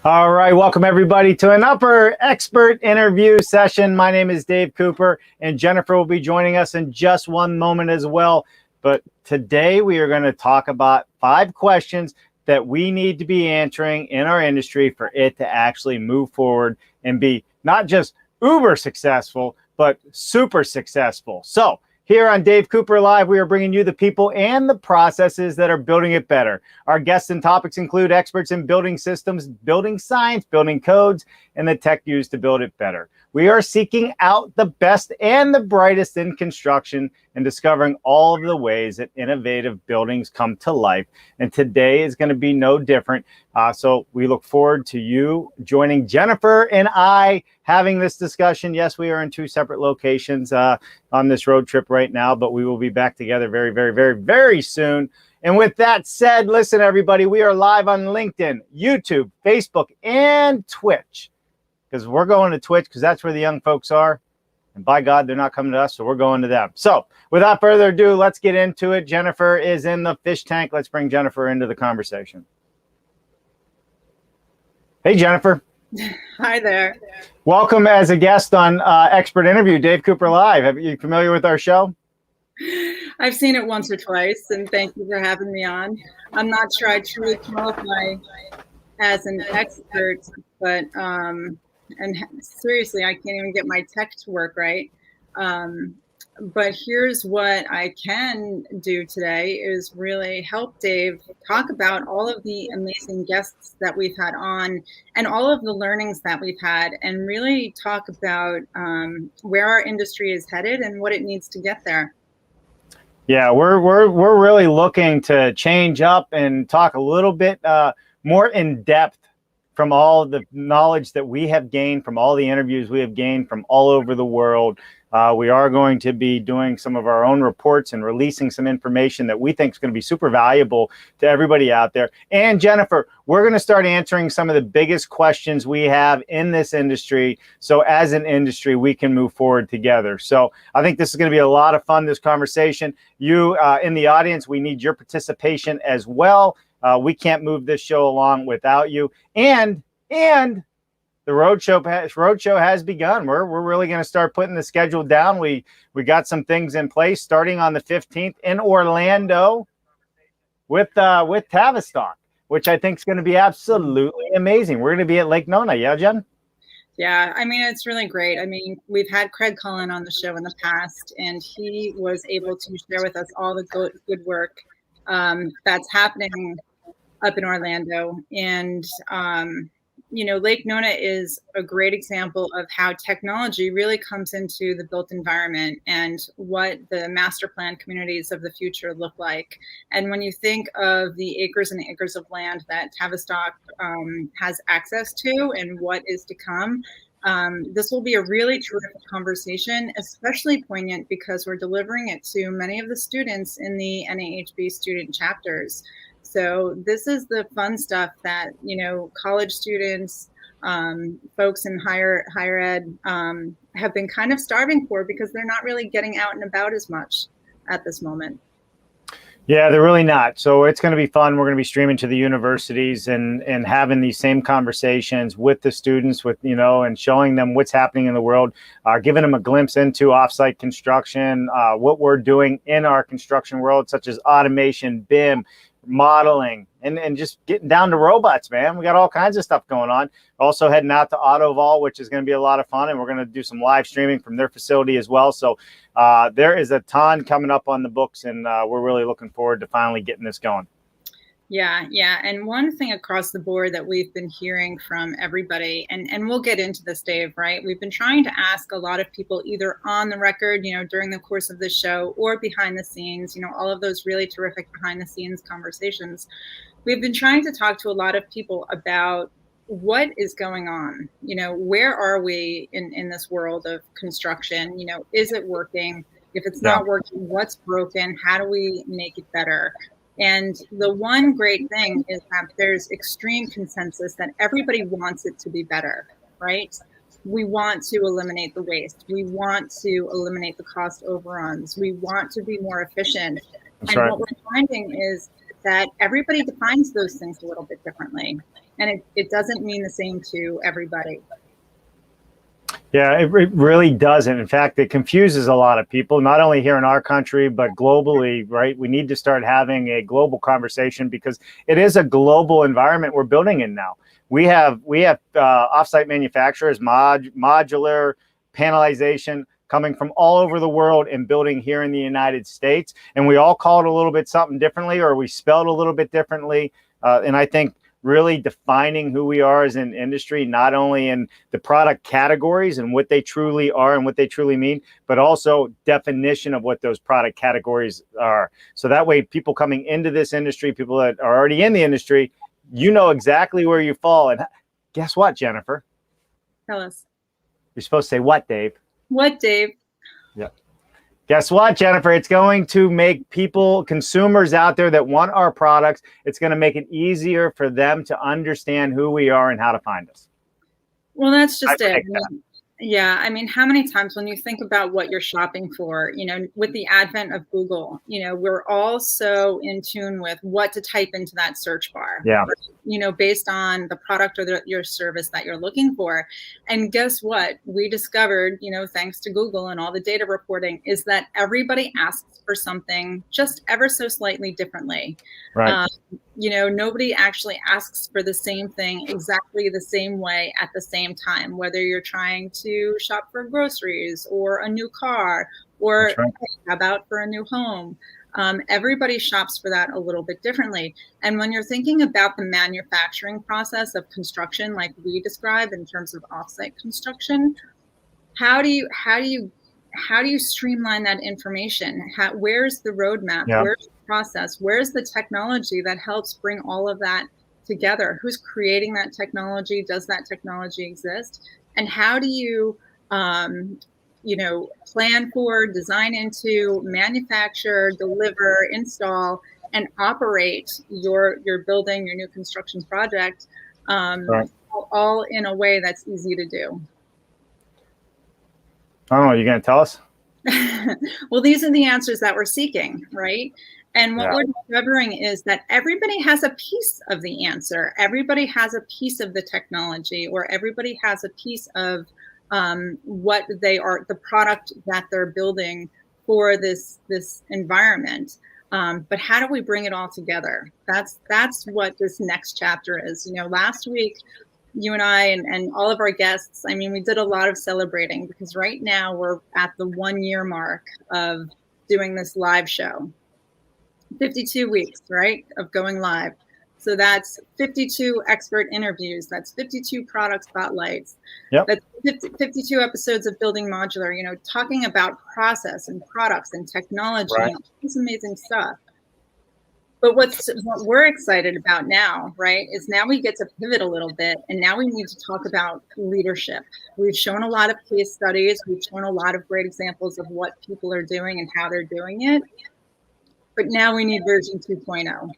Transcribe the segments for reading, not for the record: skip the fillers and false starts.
All right, welcome everybody to an upper expert interview session. My name is Dave Cooper, and Jennifer will be joining us in just one moment as well. But today we are going to talk about 5 questions that we need to be answering in our industry for it to actually move forward and be not just uber successful, but super successful. So here on Dave Cooper Live, we are bringing you the people and the processes that are building it better. Our guests and topics include experts in building systems, building science, building codes, and the tech used to build it better. We are seeking out the best and the brightest in construction and discovering all of the ways that innovative buildings come to life. And today is going to be no different. So we look forward to you joining Jennifer and I having this discussion. Yes, we are in 2 separate locations on this road trip right now, but we will be back together very, very, very, very soon. And with that said, listen, everybody, we are live on LinkedIn, YouTube, Facebook, and Twitch. Because we're going to Twitch because that's where the young folks are. And by God, they're not coming to us, so we're going to them. So without further ado, let's get into it. Jennifer is in the fish tank. Let's bring Jennifer into the conversation. Hey, Jennifer. Hi there. Welcome as a guest on Expert Interview, Dave Cooper Live. Are you familiar with our show? I've seen it once or twice, and thank you for having me on. I'm not sure I truly qualify as an expert, but and seriously, I can't even get my tech to work right. But here's what I can do today is really help Dave talk about all of the amazing guests that we've had on and all of the learnings that we've had, and really talk about where our industry is headed and what it needs to get there. Yeah, we're really looking to change up and talk a little bit more in depth from all the knowledge that we have gained from all the interviews we have gained from all over the world. We are going to be doing some of our own reports and releasing some information that we think is going to be super valuable to everybody out there. And Jennifer, we're going to start answering some of the biggest questions we have in this industry. So as an industry, we can move forward together. So I think this is going to be a lot of fun, this conversation. You in the audience, we need your participation as well. We can't move this show along without you. And the roadshow has begun. We're really going to start putting the schedule down. We got some things in place starting on the 15th in Orlando with Tavistock, which I think is going to be absolutely amazing. We're going to be at Lake Nona. Yeah, Jen? Yeah, I mean, it's really great. I mean, we've had Craig Cullen on the show in the past, and he was able to share with us all the good work that's happening up in Orlando. And Lake Nona is a great example of how technology really comes into the built environment and what the master plan communities of the future look like. And when you think of the acres and acres of land that Tavistock has access to and what is to come, this will be a really terrific conversation, especially poignant because we're delivering it to many of the students in the NAHB student chapters. So this is the fun stuff that, college students, folks in higher ed have been kind of starving for because they're not really getting out and about as much at this moment. Yeah, they're really not. So it's going to be fun. We're going to be streaming to the universities and having these same conversations with the students, and showing them what's happening in the world, giving them a glimpse into offsite construction, what we're doing in our construction world, such as automation, BIM, modeling, and just getting down to robots, man. We got all kinds of stuff going on. Also heading out to AutoVol, which is going to be a lot of fun, and we're going to do some live streaming from their facility as well. So there is a ton coming up on the books, and we're really looking forward to finally getting this going. Yeah. And one thing across the board that we've been hearing from everybody, and we'll get into this, Dave, right? We've been trying to ask a lot of people either on the record, during the course of the show or behind the scenes, all of those really terrific behind the scenes conversations. We've been trying to talk to a lot of people about what is going on, where are we in this world of construction? Is it working? If it's not working, what's broken? How do we make it better? And the one great thing is that there's extreme consensus that everybody wants it to be better, right? We want to eliminate the waste. We want to eliminate the cost overruns. We want to be more efficient. That's and right. What we're finding is that everybody defines those things a little bit differently. And it doesn't mean the same to everybody. Yeah, it really doesn't. In fact, it confuses a lot of people, not only here in our country, but globally, right? We need to start having a global conversation because it is a global environment we're building in now. We have offsite manufacturers, modular, panelization coming from all over the world and building here in the United States. And we all call it a little bit something differently, or we spell it a little bit differently. And I think really defining who we are as an industry, not only in the product categories and what they truly are and what they truly mean, but also definition of what those product categories are. So that way, people coming into this industry, people that are already in the industry, you know exactly where you fall. And guess what, Jennifer? Tell us. You're supposed to say what, Dave? What, Dave? Yeah. Guess what, Jennifer? It's going to make people, consumers out there that want our products, it's going to make it easier for them to understand who we are and how to find us. Well, that's just it. Yeah. I mean, how many times when you think about what you're shopping for, you know, with the advent of Google, you know, we're all so in tune with what to type into that search bar. Yeah. You know, based on the product or your service that you're looking for. And guess what? We discovered, you know, thanks to Google and all the data reporting, is that everybody asks for something just ever so slightly differently. Right. You know, nobody actually asks for the same thing exactly the same way at the same time, whether you're trying to shop for groceries or a new car or right. How about for a new home. Everybody shops for that a little bit differently. And when you're thinking about the manufacturing process of construction, like we describe in terms of offsite construction, how do you streamline that information? Where's the roadmap? Yeah. Where's the process? Where's the technology that helps bring all of that together? Who's creating that technology? Does that technology exist? And how do you, you know, plan for, design into, manufacture, deliver, install, and operate your building, your new construction project, Right. all in a way that's easy to do. Oh, you're going to tell us? Well, these are the answers that we're seeking, right? And what we're discovering is that everybody has a piece of the answer. Everybody has a piece of the technology, or everybody has a piece of what they are, the product that they're building for this environment. But how do we bring it all together? That's what this next chapter is. You know, last week, you and I and all of our guests, I mean, we did a lot of celebrating because right now we're at the 1 year mark of doing this live show. 52 weeks, right, of going live. So that's 52 expert interviews. That's 52 product spotlights. Yep. That's 52 episodes of Building Modular, you know, talking about process and products and technology and all this amazing stuff. But what we're excited about now, right, is now we get to pivot a little bit, and now we need to talk about leadership. We've shown a lot of case studies. We've shown a lot of great examples of what people are doing and how they're doing it. But now we need version 2.0.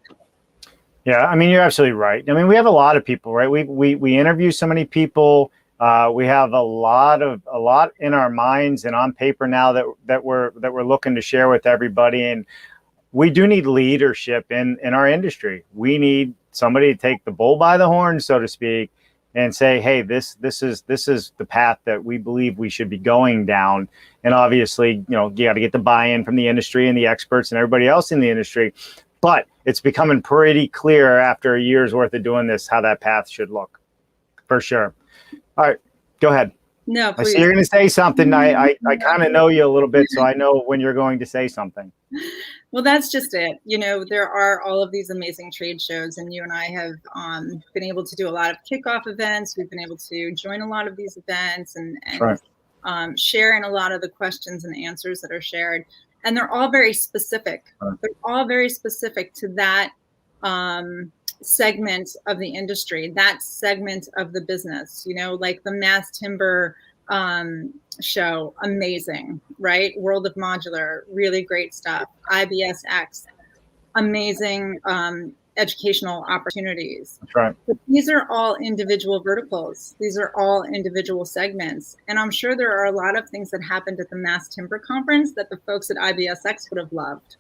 Yeah, I mean, you're absolutely right. I mean, we have a lot of people, right? We interview so many people. We have a lot in our minds and on paper now that we're looking to share with everybody. And we do need leadership in our industry. We need somebody to take the bull by the horn, so to speak, and say, hey, this is the path that we believe we should be going down. And obviously, you know, you got to get the buy-in from the industry and the experts and everybody else in the industry. But it's becoming pretty clear after a year's worth of doing this how that path should look, for sure. All right, go ahead. No, please. I see you're going to say something. I kind of know you a little bit, so I know when you're going to say something. Well, that's just it. You know, there are all of these amazing trade shows, and you and I have been able to do a lot of kickoff events. We've been able to join a lot of these events and share in a lot of the questions and answers that are shared. And they're all very specific. They're all very specific to that segment of the industry, that segment of the business, you know, like the mass timber show, amazing, right? World of Modular, really great stuff. IBSX, amazing educational opportunities. That's right. But these are all individual verticals. These are all individual segments. And I'm sure there are a lot of things that happened at the Mass Timber Conference that the folks at IBSX would have loved.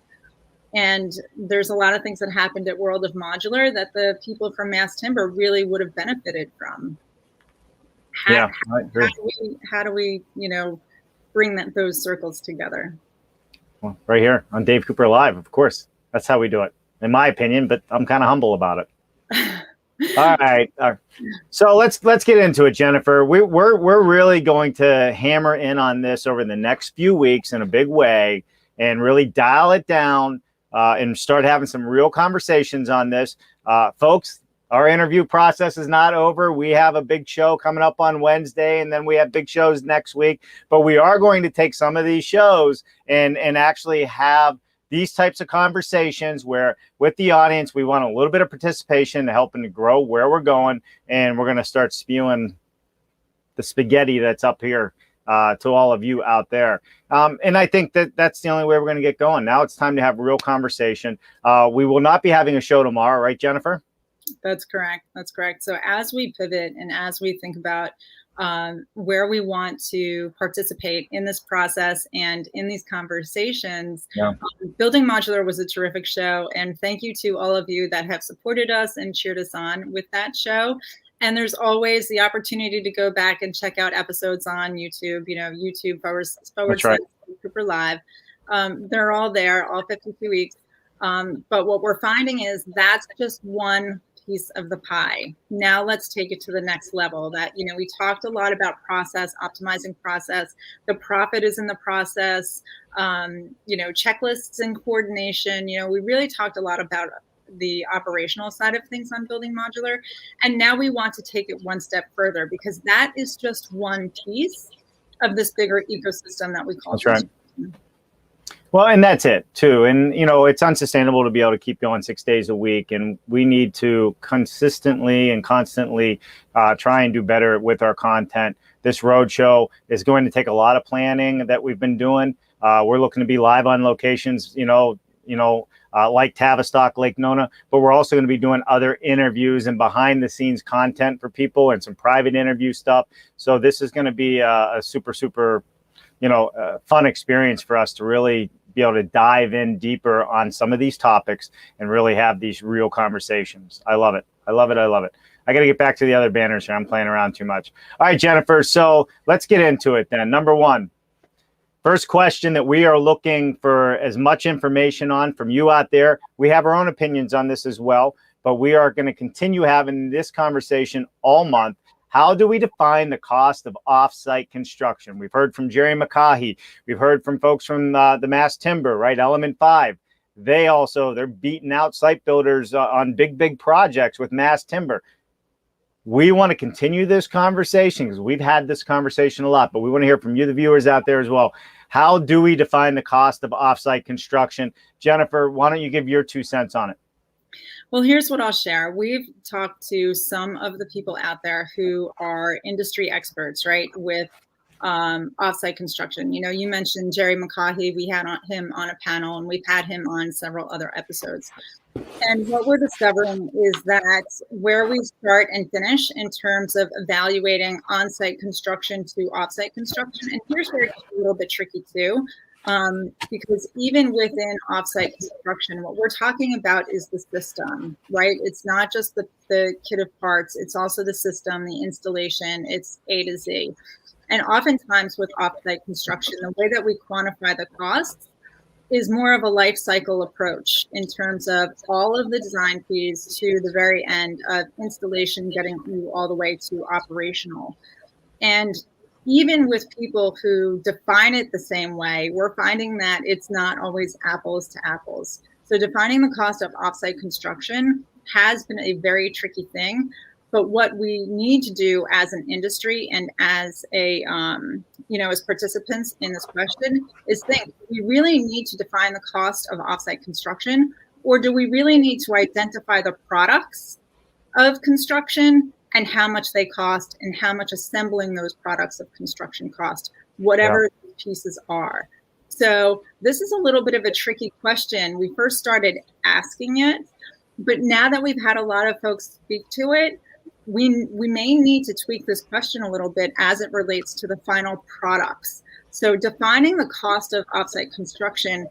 And there's a lot of things that happened at World of Modular that the people from Mass Timber really would have benefited from. I agree. How do we, bring those circles together? Well, right here on Dave Cooper Live, of course. That's how we do it, in my opinion, but I'm kind of humble about it. All right. So let's get into it, Jennifer. We're really going to hammer in on this over the next few weeks in a big way and really dial it down and start having some real conversations on this. Folks, our interview process is not over. We have a big show coming up on Wednesday, and then we have big shows next week. But we are going to take some of these shows and actually have these types of conversations where with the audience, we want a little bit of participation to help them to grow where we're going. And we're going to start spewing the spaghetti that's up here to all of you out there. And I think that's the only way we're going to get going. Now it's time to have real conversation. We will not be having a show tomorrow, right, Jennifer? That's correct. So as we pivot and as we think about where we want to participate in this process and in these conversations, Building Modular was a terrific show. And thank you to all of you that have supported us and cheered us on with that show. And there's always the opportunity to go back and check out episodes on YouTube, YouTube / Cooper Live. They're all there, all 52 weeks. But what we're finding is that's just one piece of the pie. Now let's take it to the next level. That, we talked a lot about process, optimizing process. The profit is in the process, checklists and coordination. We really talked a lot about the operational side of things on Building Modular. And now we want to take it one step further, because that is just one piece of this bigger ecosystem that we call. That's right. Well, and that's it too. And, it's unsustainable to be able to keep going 6 days a week. And we need to consistently and constantly try and do better with our content. This roadshow is going to take a lot of planning that we've been doing. We're looking to be live on locations, like Tavistock, Lake Nona, but we're also going to be doing other interviews and behind the scenes content for people and some private interview stuff. So this is going to be a super, super, fun experience for us to really be able to dive in deeper on some of these topics and really have these real conversations. I love it. I got to get back to the other banners here. I'm playing around too much. All right, Jennifer. So let's get into it then. Number one, first question that we are looking for as much information on from you out there. We have our own opinions on this as well, but we are going to continue having this conversation all month. How do we define the cost of offsite construction? We've heard from Jerry McCaughey. We've heard from folks from the Mass Timber, right? Element 5. They're beating out site builders on big projects with Mass Timber. We want to continue this conversation because we've had this conversation a lot, but we want to hear from you, the viewers out there as well. How do we define the cost of offsite construction? Jennifer, why don't you give your 2 cents on it? Well, here's what I'll share. We've talked to some of the people out there who are industry experts, right, with offsite construction. You mentioned Jerry McCaughey. We had him on a panel, and we've had him on several other episodes. And what we're discovering is that where we start and finish in terms of evaluating on-site construction to off-site construction, and here's where it gets a little bit tricky too. Because even within offsite construction, what we're talking about is the system, right? It's not just the kit of parts, it's also the system, the installation, it's A to Z. And oftentimes with offsite construction, the way that we quantify the costs is more of a life cycle approach in terms of all of the design fees to the very end of installation, getting you all the way to operational. And even with people who define it the same way, we're finding that it's not always apples to apples. So defining the cost of offsite construction has been a very tricky thing. But what we need to do as an industry and as as participants in this question is think, do we really need to define the cost of offsite construction, or do we really need to identify the products of construction and how much they cost and how much assembling those products of construction cost, whatever the pieces are. So this is a little bit of a tricky question. We first started asking it, but now that we've had a lot of folks speak to it, we may need to tweak this question a little bit as it relates to the final products. So defining the cost of offsite construction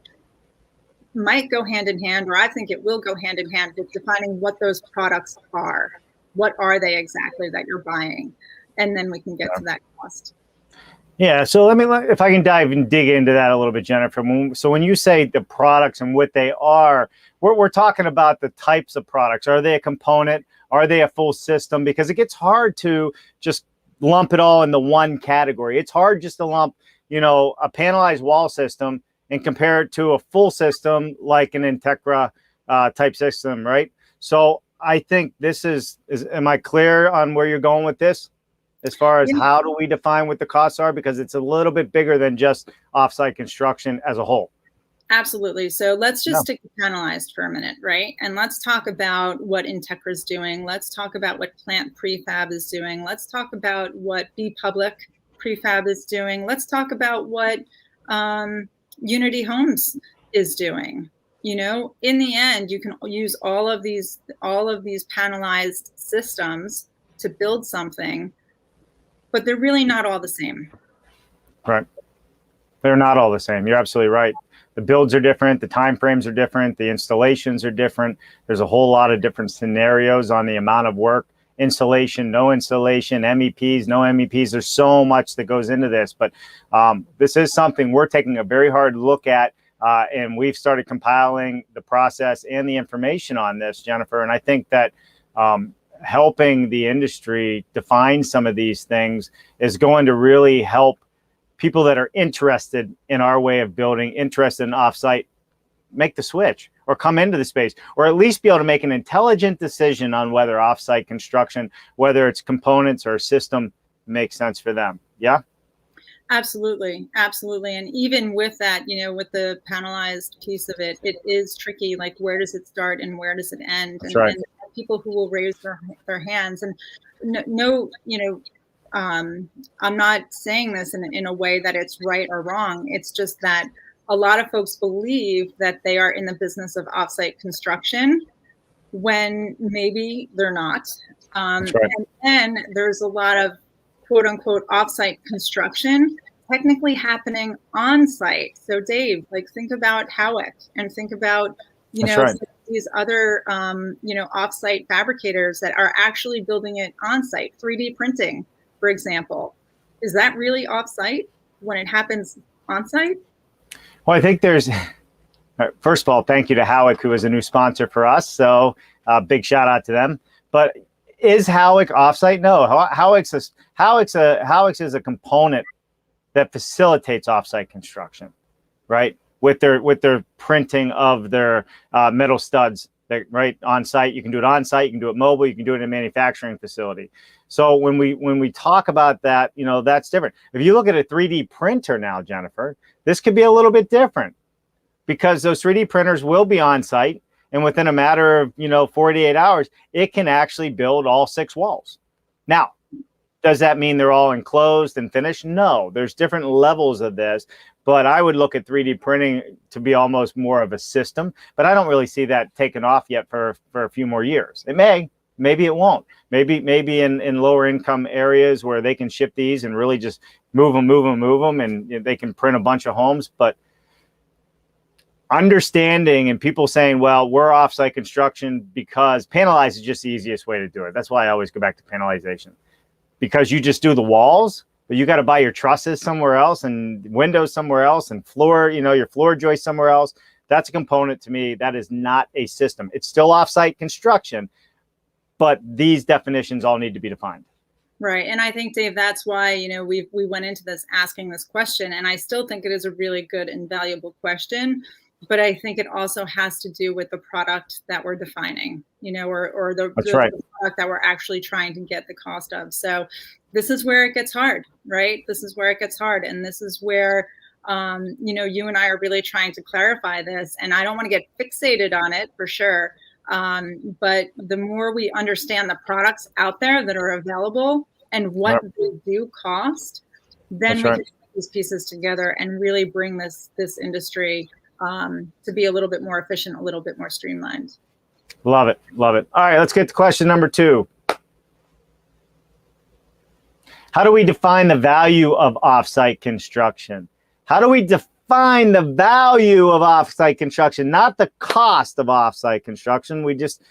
might go hand in hand, or I think it will go hand in hand with defining what those products are. What are they exactly that you're buying? And then we can get to that cost. Yeah, so if I can dive and dig into that a little bit, Jennifer. So when you say the products and what they are, we're talking about the types of products. Are they a component? Are they a full system? Because it gets hard to just lump it all into one category. It's hard just to lump, a panelized wall system and compare it to a full system like an Integra type system, right? So I think this is, am I clear on where you're going with this? As far as how do we define what the costs are? Because it's a little bit bigger than just offsite construction as a whole. Absolutely. So let's just stick to panelized for a minute, right? And let's talk about what Integra is doing. Let's talk about what Plant Prefab is doing. Let's talk about what B Public Prefab is doing. Let's talk about what Unity Homes is doing. In the end, you can use all of these panelized systems to build something, but they're really not all the same. Right. They're not all the same. You're absolutely right. The builds are different. The time frames are different. The installations are different. There's a whole lot of different scenarios on the amount of work, installation, no installation, MEPs, no MEPs. There's so much that goes into this, but this is something we're taking a very hard look at, and we've started compiling the process and the information on this, Jennifer. And I think that helping the industry define some of these things is going to really help people that are interested in our way of building, interested in offsite, make the switch or come into the space, or at least be able to make an intelligent decision on whether offsite construction, whether it's components or a system, makes sense for them. Yeah? Absolutely. Absolutely. And even with that, with the panelized piece of it, it is tricky. Like, where does it start and where does it end? That's right. And people who will raise their hands, and I'm not saying this in a way that it's right or wrong. It's just that a lot of folks believe that they are in the business of offsite construction when maybe they're not. That's right. And then there's a lot of quote unquote offsite construction technically happening on site. So Dave, think about Howick and think about, right. these other, offsite fabricators that are actually building it on site, 3D printing, for example. Is that really offsite when it happens on site? Well, I think there's, first of all, thank you to Howick, who is a new sponsor for us. So big shout out to them. But is Howick offsite? No, Howick's is a component that facilitates offsite construction, right? With their printing of their metal studs, right, on site. You can do it on site, you can do it mobile, you can do it in a manufacturing facility. So when we talk about that, that's different. If you look at a 3D printer now, Jennifer, this could be a little bit different because those 3D printers will be on site, and within a matter of 48 hours, it can actually build all 6 walls. Now, does that mean they're all enclosed and finished? No, there's different levels of this. But I would look at 3D printing to be almost more of a system. But I don't really see that taken off yet for a few more years. It may, maybe it won't. Maybe in lower income areas where they can ship these and really just move them, and they can print a bunch of homes. But understanding and people saying, well, we're offsite construction because panelized is just the easiest way to do it. That's why I always go back to panelization. Because you just do the walls, but you got to buy your trusses somewhere else and windows somewhere else and floor, your floor joist somewhere else. That's a component to me. That is not a system. It's still offsite construction, but these definitions all need to be defined. Right. And I think, Dave, that's why, we went into this asking this question, and I still think it is a really good and valuable question. But I think it also has to do with the product that we're defining, or the product that we're actually trying to get the cost of. So this is where it gets hard, right? This is where it gets hard. And this is where, you and I are really trying to clarify this. And I don't want to get fixated on it for sure. But the more we understand the products out there that are available and what they do cost, then we can put these pieces together and really bring this industry to be a little bit more efficient, a little bit more streamlined. Love it. Love it. All right, let's get to question number 2. How do we define the value of offsite construction? How do we define the value of offsite construction, not the cost of offsite construction. We just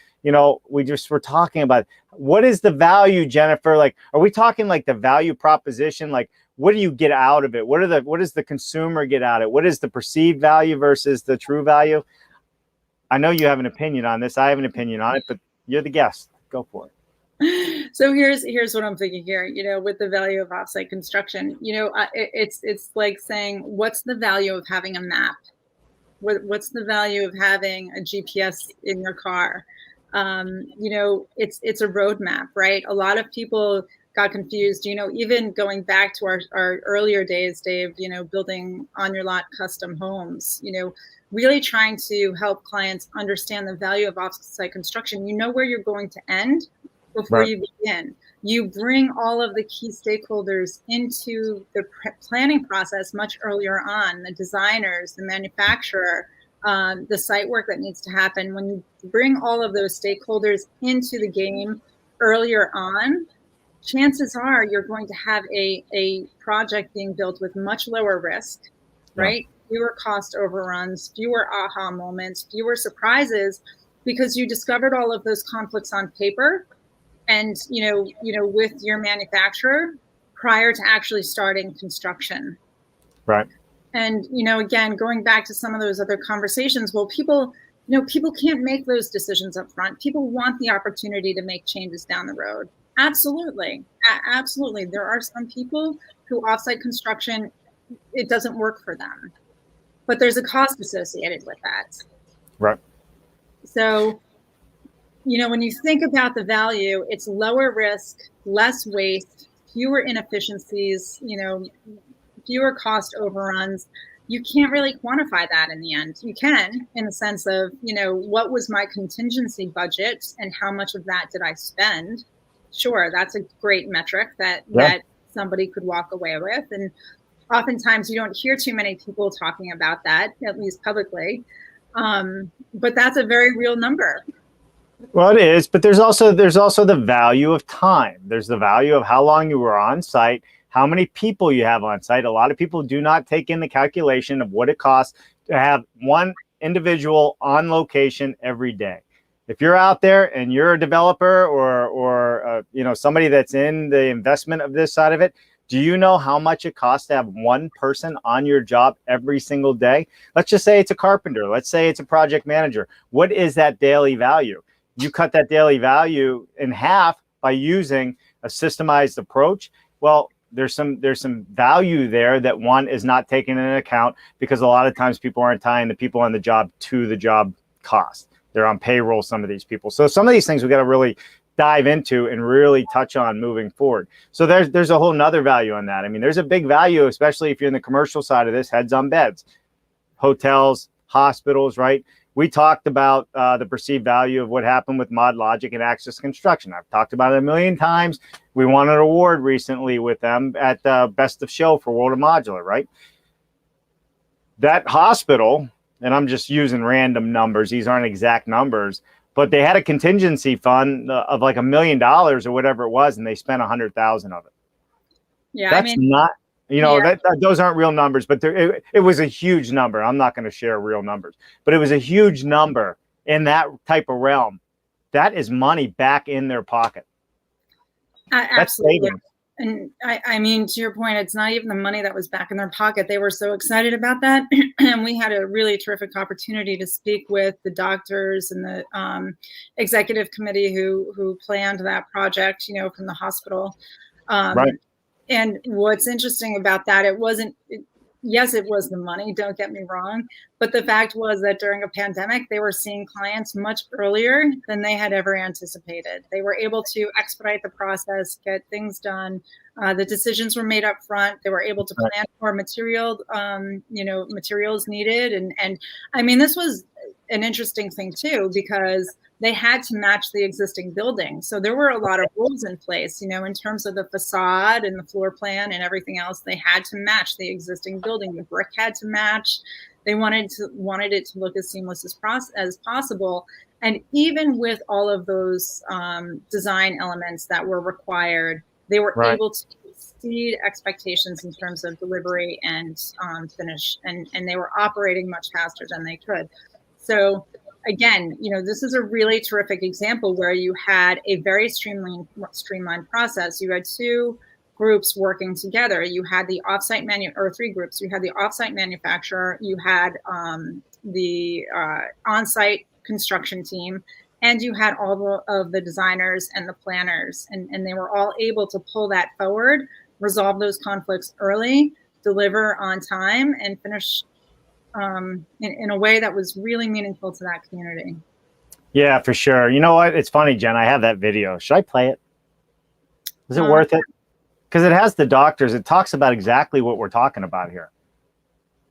were talking about what is the value, Jennifer? Like, are we talking like the value proposition? Like, what do you get out of it? What does the consumer get out of it? What is the perceived value versus the true value? I know you have an opinion on this. I have an opinion on it, but you're the guest. Go for it. So here's what I'm thinking here, with the value of offsite construction, it's like saying, what's the value of having a map? What's the value of having a GPS in your car? It's a roadmap, right? A lot of people got confused, even going back to our earlier days, Dave, building on your lot custom homes, really trying to help clients understand the value of offsite construction. You know where you're going to end before you begin. You bring all of the key stakeholders into the planning process much earlier on, the designers, the manufacturer, the site work that needs to happen. When you bring all of those stakeholders into the game earlier on, chances are you're going to have a project being built with much lower risk, right? Fewer cost overruns, fewer aha moments, fewer surprises, because you discovered all of those conflicts on paper and, with your manufacturer prior to actually starting construction. Right. And, again, going back to some of those other conversations, well, people can't make those decisions up front. People want the opportunity to make changes down the road. Absolutely. Absolutely. There are some people who offsite construction, it doesn't work for them, but there's a cost associated with that. Right. So, when you think about the value, it's lower risk, less waste, fewer inefficiencies, fewer cost overruns. You can't really quantify that in the end. You can, in the sense of, what was my contingency budget and how much of that did I spend? Sure, that's a great metric that somebody could walk away with. And oftentimes you don't hear too many people talking about that, at least publicly. But that's a very real number. Well, it is, but there's also the value of time. There's the value of how long you were on site, how many people you have on site. A lot of people do not take in the calculation of what it costs to have one individual on location every day. If you're out there and you're a developer or somebody that's in the investment of this side of it, do you know how much it costs to have one person on your job every single day? Let's just say it's a carpenter. Let's say it's a project manager. What is that daily value? You cut that daily value in half by using a systemized approach. Well, there's some value there that one is not taken into account, because a lot of times people aren't tying the people on the job to the job cost. They're on payroll, some of these people. So some of these things we got to really dive into and really touch on moving forward. So there's a whole nother value on that. I mean, there's a big value, especially if you're in the commercial side of this, heads on beds, hotels, hospitals, right? We talked about the perceived value of what happened with ModLogic and Access Construction. I've talked about it a million times. We won an award recently with them at Best of Show for World of Modular, right? That hospital, and I'm just using random numbers, these aren't exact numbers, but they had a contingency fund of like $1 million or whatever it was, and they spent 100,000 of it. Yeah, that's not, those aren't real numbers, but it was a huge number. I'm not going to share real numbers, but it was a huge number in that type of realm. That is money back in their pocket. Absolutely. And I mean, to your point, it's not even the money that was back in their pocket. They were so excited about that. And we had a really terrific opportunity to speak with the doctors and the executive committee who planned that project, from the hospital. Right. And what's interesting about that, yes, it was the money, don't get me wrong. But the fact was that during a pandemic, they were seeing clients much earlier than they had ever anticipated. They were able to expedite the process, get things done. The decisions were made up front. They were able to plan for materials needed. And I mean, this was an interesting thing too, because they had to match the existing building. So there were a lot of rules in place, in terms of the facade and the floor plan and everything else. They had to match the existing building. The brick had to match. They wanted it to look as seamless as possible. And even with all of those design elements that were required, they were able to exceed expectations in terms of delivery and finish, and they were operating much faster than they could. So again, this is a really terrific example where you had a very streamlined process. You had two groups working together. You had the offsite or three groups. You had the offsite manufacturer, you had the on-site construction team, and you had all of the designers and the planners, and they were all able to pull that forward, resolve those conflicts early, deliver on time, and finish in a way that was really meaningful to that community. Yeah, for sure. You know what? It's funny, Jen. I have that video. Should I play it? Is it worth it? Because it has the doctors. It talks about exactly what we're talking about here.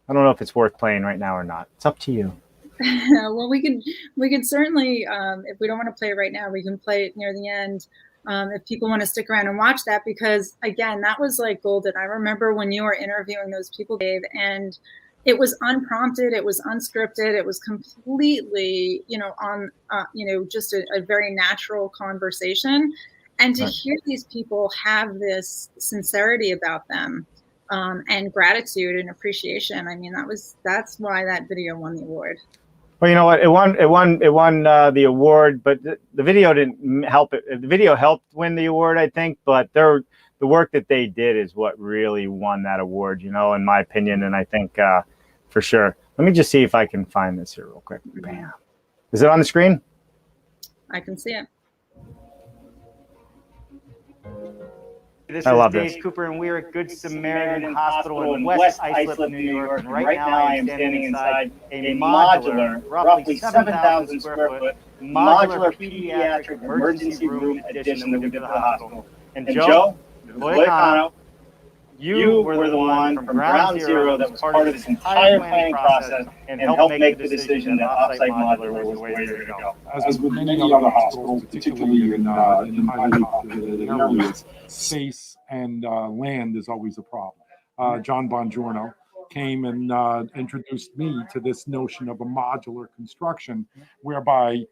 I don't know if it's worth playing right now or not. It's up to you. Well, we could certainly, if we don't want to play it right now, we can play it near the end. If people want to stick around and watch that, because again, that was like golden. I remember when you were interviewing those people, Dave, and it was unprompted, it was unscripted, it was completely, just a very natural conversation. And to hear these people have this sincerity about them, and gratitude and appreciation, I mean, that's why that video won the award. Well, you know what? It won the award, but the video didn't help it. The video helped win the award, I think, but the work that they did is what really won that award, in my opinion. And I think for sure. Let me just see if I can find this here real quick. Bam. Is it on the screen? I can see it. This is Dave Cooper, and we're at Good Samaritan Hospital in West Islip, New York. And right now I am standing inside a modular, roughly 7,000 square foot, modular pediatric emergency room addition that we did at the hospital. And Joe Boyacano, you were the one from ground zero that was part of this entire planning process and helped make the decision that offsite modular was the way to go. As with many other hospitals, particularly in highly populated areas, space and land is always a problem. John Bongiorno came and introduced me to this notion of a modular construction, whereby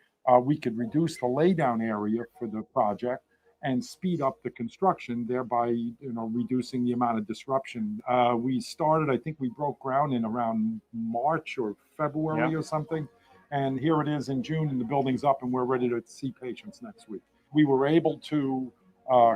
we could reduce the laydown area for the project and speed up the construction, thereby reducing the amount of disruption. We started, I think we broke ground in around March or February or something. And here it is in June, and the building's up, and we're ready to see patients next week. We were able to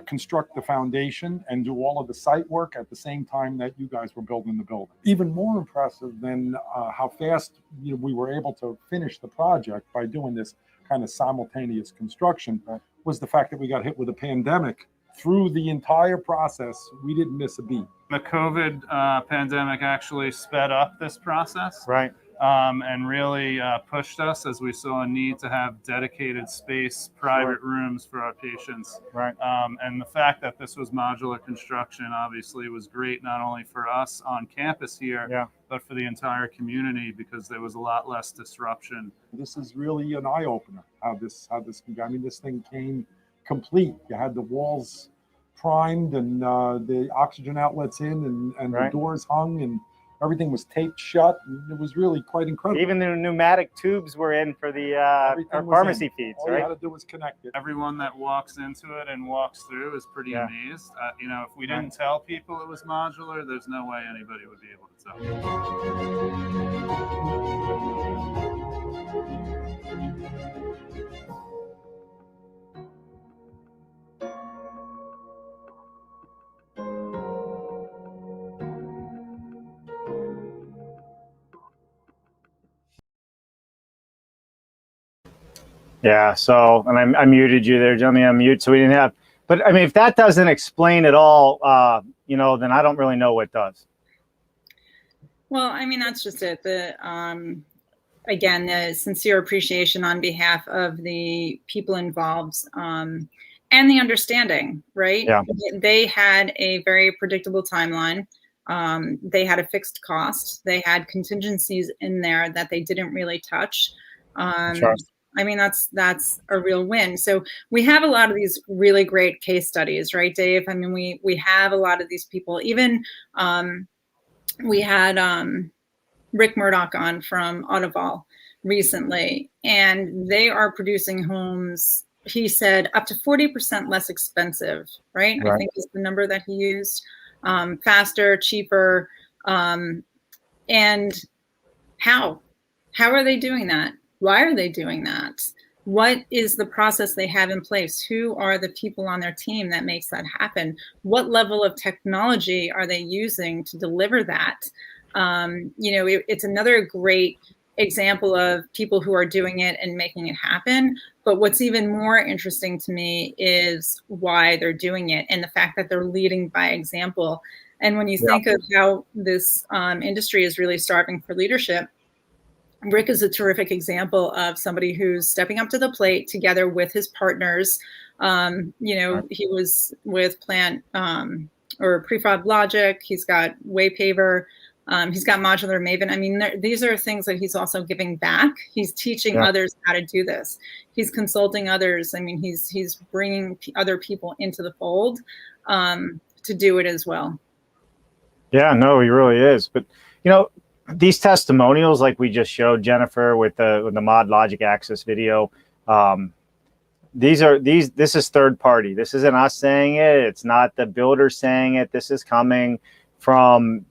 construct the foundation and do all of the site work at the same time that you guys were building the building. Even more impressive than how fast we were able to finish the project by doing this kind of simultaneous construction was the fact that we got hit with a pandemic. Through the entire process, we didn't miss a beat. The COVID pandemic actually sped up this process. Right. And really pushed us as we saw a need to have dedicated space, private rooms for our patients. Right. And the fact that this was modular construction obviously was great, not only for us on campus here, but for the entire community, because there was a lot less disruption. This is really an eye-opener, how this can go. I mean, this thing came complete. You had the walls primed and the oxygen outlets in and the doors hung, and everything was taped shut. And it was really quite incredible. Even the pneumatic tubes were in for the pharmacy feeds, All you had to do was connect it. Everyone that walks into it and walks through is pretty amazed. If we didn't tell people it was modular, there's no way anybody would be able to tell. Yeah, so, and I muted you there, Jeremy, on mute, so we didn't have, but I mean, if that doesn't explain it all, then I don't really know what does. Well, I mean, that's just it. Again, the sincere appreciation on behalf of the people involved, and the understanding, right? Yeah. They had a very predictable timeline. They had a fixed cost. They had contingencies in there that they didn't really touch. Sure. I mean, that's a real win. So we have a lot of these really great case studies, right, Dave? I mean, we have a lot of these people. Even we had Rick Murdoch on from Autovol recently, and they are producing homes he said up to 40% less expensive, right? I think is the number that he used. Faster, cheaper. And how are they doing that? Why are they doing that? What is the process they have in place? Who are the people on their team that makes that happen? What level of technology are they using to deliver that? It's another great example of people who are doing it and making it happen. But what's even more interesting to me is why they're doing it and the fact that they're leading by example. And when you think of how this industry is really starving for leadership, Rick is a terrific example of somebody who's stepping up to the plate together with his partners. He was with Plant or Prefab Logic. He's got Waypaver. He's got Modular Maven. I mean, these are things that he's also giving back. He's teaching others how to do this. He's consulting others. I mean, he's bringing other people into the fold to do it as well. Yeah, no, he really is. But, these testimonials, like we just showed Jennifer with the Mod Logic Access video, this is third party. This isn't us saying it. It's not the builder saying it. This is coming from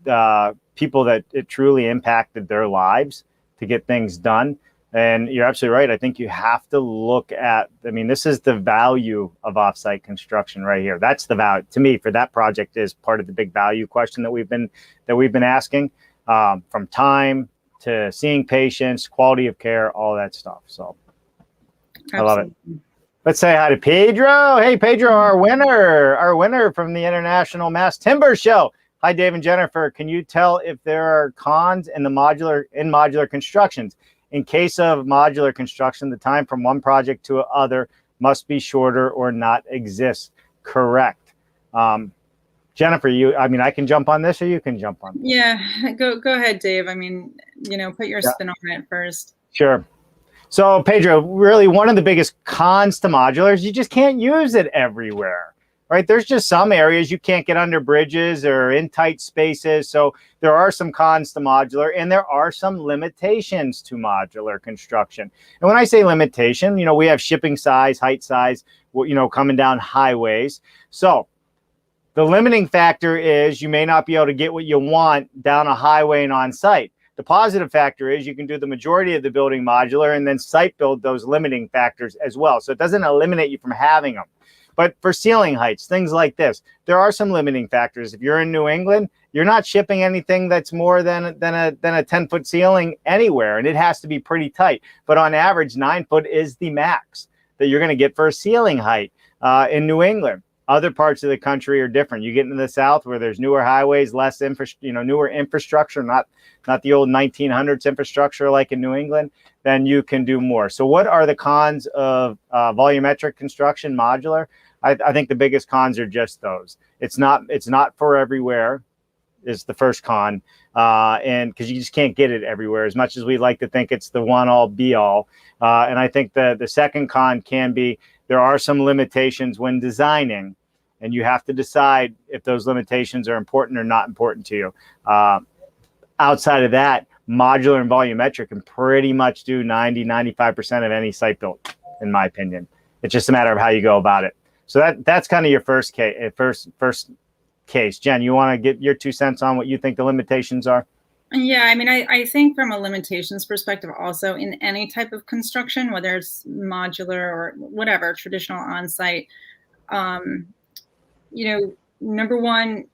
people that it truly impacted their lives to get things done. And you're absolutely right. I think you have to look at, this is the value of offsite construction right here. That's the value to me for that project is part of the big value question that we've been asking. From time to seeing patients, quality of care, all that stuff. So absolutely. I love it. Let's say hi to Pedro. Hey, Pedro, our winner from the International Mass Timber Show. Hi, Dave and Jennifer. Can you tell if there are cons in modular constructions? In case of modular construction, the time from one project to other must be shorter or not exist. Correct. Jennifer, I can jump on this or you can jump on this. Yeah, go ahead, Dave. Put your spin on it first. Sure. So Pedro, really one of the biggest cons to modular is you just can't use it everywhere, right? There's just some areas you can't get under bridges or in tight spaces. So there are some cons to modular and there are some limitations to modular construction. And when I say limitation, we have shipping size, height size, coming down highways. So the limiting factor is you may not be able to get what you want down a highway and on site. The positive factor is you can do the majority of the building modular and then site build those limiting factors as well. So it doesn't eliminate you from having them. But for ceiling heights, things like this, there are some limiting factors. If you're in New England, you're not shipping anything that's more than a 10-foot ceiling anywhere, and it has to be pretty tight. But on average, 9 foot is the max that you're going to get for a ceiling height in New England. Other parts of the country are different. You get into the South where there's newer highways, less newer infrastructure, not the old 1900s infrastructure like in New England, then you can do more. So what are the cons of volumetric construction, modular? I think the biggest cons are just those. It's not for everywhere is the first con. And because you just can't get it everywhere as much as we like to think it's the one all be all. And I think the second con can be there are some limitations when designing. And you have to decide if those limitations are important or not important to you. Outside of that, modular and volumetric can pretty much do 90-95% of any site build, in my opinion. It's just a matter of how you go about it. So that's kind of your first case. Jen, you want to get your 2 cents on what you think the limitations are? Yeah, I think from a limitations perspective also in any type of construction, whether it's modular or whatever, traditional on-site, number one,